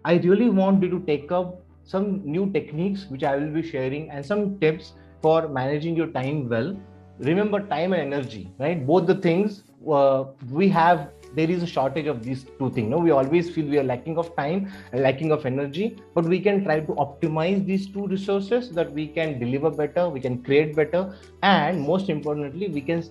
I really want you to take up some new techniques which I will be sharing and some tips for managing your time well. Remember, time and energy, right? Both the things we have. There is a shortage of these two things. No, we always feel we are lacking of time and lacking of energy, but we can try to optimize these two resources so that we can deliver better, we can create better, and most importantly, we can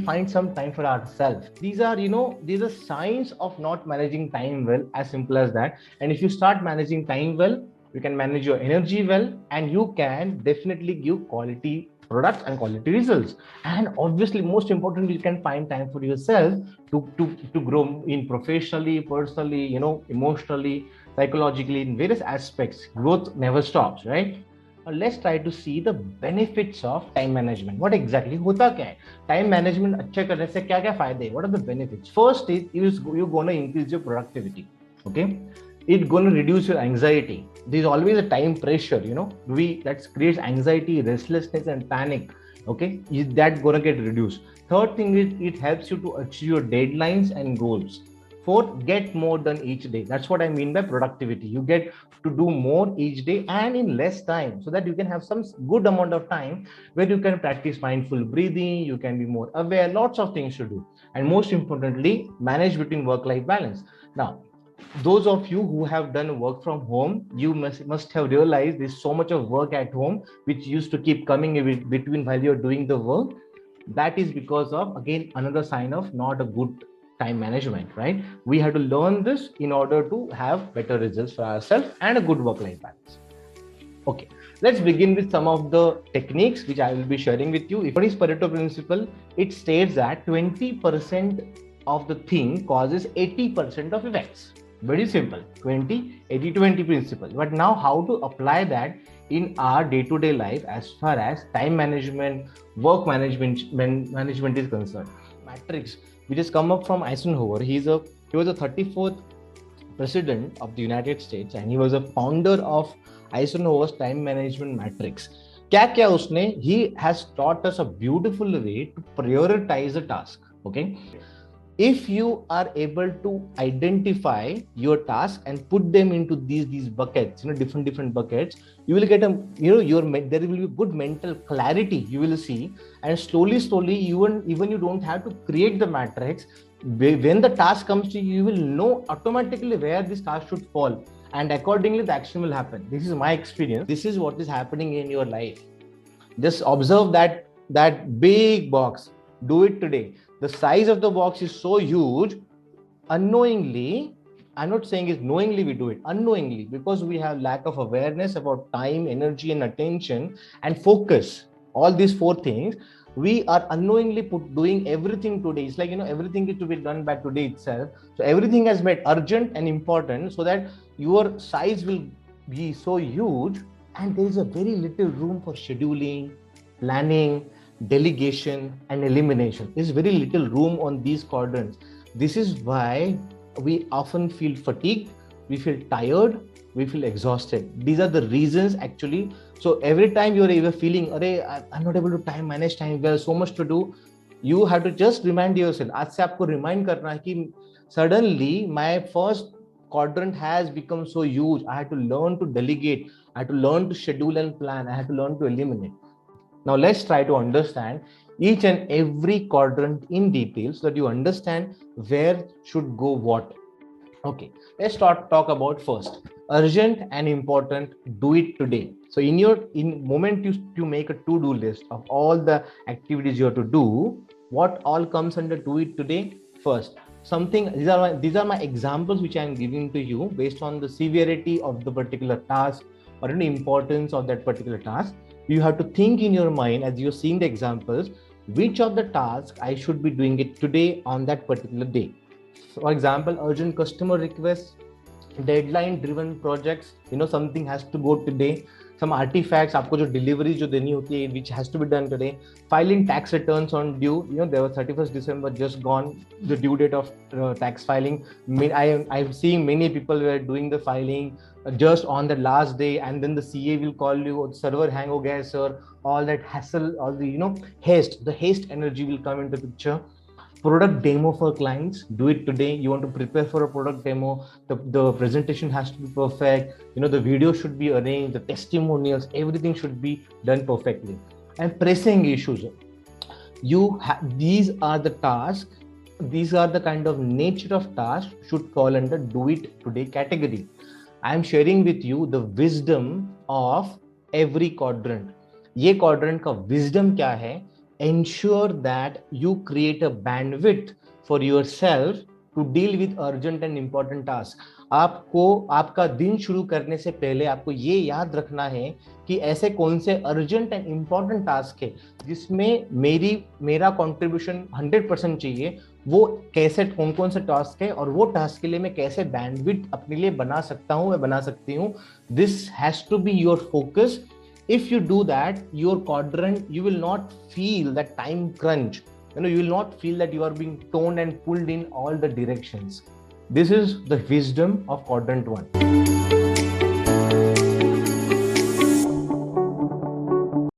find some time for ourselves. These are signs of not managing time well. As simple as that. And if you start managing time well, you can manage your energy well, and you can definitely give quality products and quality results. And obviously, most importantly, you can find time for yourself to grow in professionally, personally, emotionally, psychologically, in various aspects. Growth never stops, right? Let's try to see the benefits of time management. What exactly होता क्या है? Time management अच्छे करने से क्या क्या फायदे? What are the benefits? First is you're gonna increase your productivity. Okay, it's gonna reduce your anxiety. There's always a time pressure. That creates anxiety, restlessness, and panic. Okay, is that gonna get reduced? Third thing is it helps you to achieve your deadlines and goals. Fourth, get more done each day. That's what I mean by productivity. You get to do more each day and in less time, so that you can have some good amount of time where you can practice mindful breathing, you can be more aware, lots of things to do. And most importantly, manage between work life balance. Now, those of you who have done work from home, you must have realized there's so much of work at home which used to keep coming in between while you're doing the work. That is because of, again, another sign of not a good time management, right? We have to learn this in order to have better results for ourselves and a good work life balance. Okay, let's begin with some of the techniques which I will be sharing with you. If what is Pareto principle? It states that 20% of the thing causes 80% of effects. Very simple, 20-80-20 principle. But now how to apply that in our day-to-day life as far as time management, work management is concerned? Matrix, which has come up from Eisenhower. He was a 34th president of the United States, and he was a founder of Eisenhower's time management matrix. क्या क्या उसने? He has taught us a beautiful way to prioritize a task. Okay, if you are able to identify your task and put them into these buckets, different buckets, you will get there will be good mental clarity, you will see. And slowly even you don't have to create the matrix. When the task comes to you, you will know automatically where this task should fall, and accordingly the action will happen. This is my experience. This is what is happening in your life. Just observe that big box. Do it today. The size of the box is so huge. Unknowingly, I'm not saying it's knowingly we do it, unknowingly, because we have lack of awareness about time, energy, and attention and focus. All these four things, we are unknowingly doing everything today. It's like, everything is to be done by today itself. So everything has made urgent and important so that your size will be so huge, and there is a very little room for scheduling, planning, delegation, and elimination. There's very little room on these quadrants. This is why we often feel fatigued, we feel tired, we feel exhausted. These are the reasons actually. So every time you're feeling, I'm not able to manage time well, so much to do, you have to just remind yourself. आज से आपको remind करना है कि suddenly my first quadrant has become so huge. I had to learn to delegate. I had to learn to schedule and plan. I had to learn to eliminate. Now let's try to understand each and every quadrant in detail so that you understand where should go what. Okay, let's talk about first urgent and important. Do it today. So in moment you make a to-do list of all the activities you have to do, what all comes under do it today? First, these are my examples which I am giving to you based on the severity of the particular task or the importance of that particular task. You have to think in your mind as you're seeing the examples, which of the tasks I should be doing it today on that particular day. For example, urgent customer requests, deadline driven projects, something has to go today. Some artifacts, आपको जो delivery जो देनी होती है, which has to be done today. Filing tax returns on due. There was 31st December just gone, the due date of tax filing. I'm seeing many people were doing the filing just on the last day, and then the CA will call you, server hang ho gaya sir. All that hassle, all the haste, the haste energy will come into the picture. Product demo for clients, do it today. You want to prepare for a product demo, the presentation has to be perfect, the video should be arranged, the testimonials, everything should be done perfectly. And pressing issues, these are the tasks, these are the kind of nature of tasks should fall under do it today category. I am sharing with you the wisdom of every quadrant. ये quadrant का wisdom क्या है? Ensure that you create a bandwidth for yourself to deal with urgent and important tasks. आपको आपका दिन शुरू करने से पहले आपको ये याद रखना है कि ऐसे कौन से अर्जेंट एंड इंपॉर्टेंट टास्क है जिसमें मेरा कंट्रीब्यूशन 100% चाहिए, वो कैसे कौन कौन से टास्क है और वो टास्क के लिए मैं कैसे बैंडविड्थ अपने लिए बना सकता हूं, मैं बना सकती हूं. This has to be your focus. If you do that, your quadrant, you will not feel that time crunch. You will not feel that you are being torn and pulled in all the directions. This is the wisdom of quadrant 1.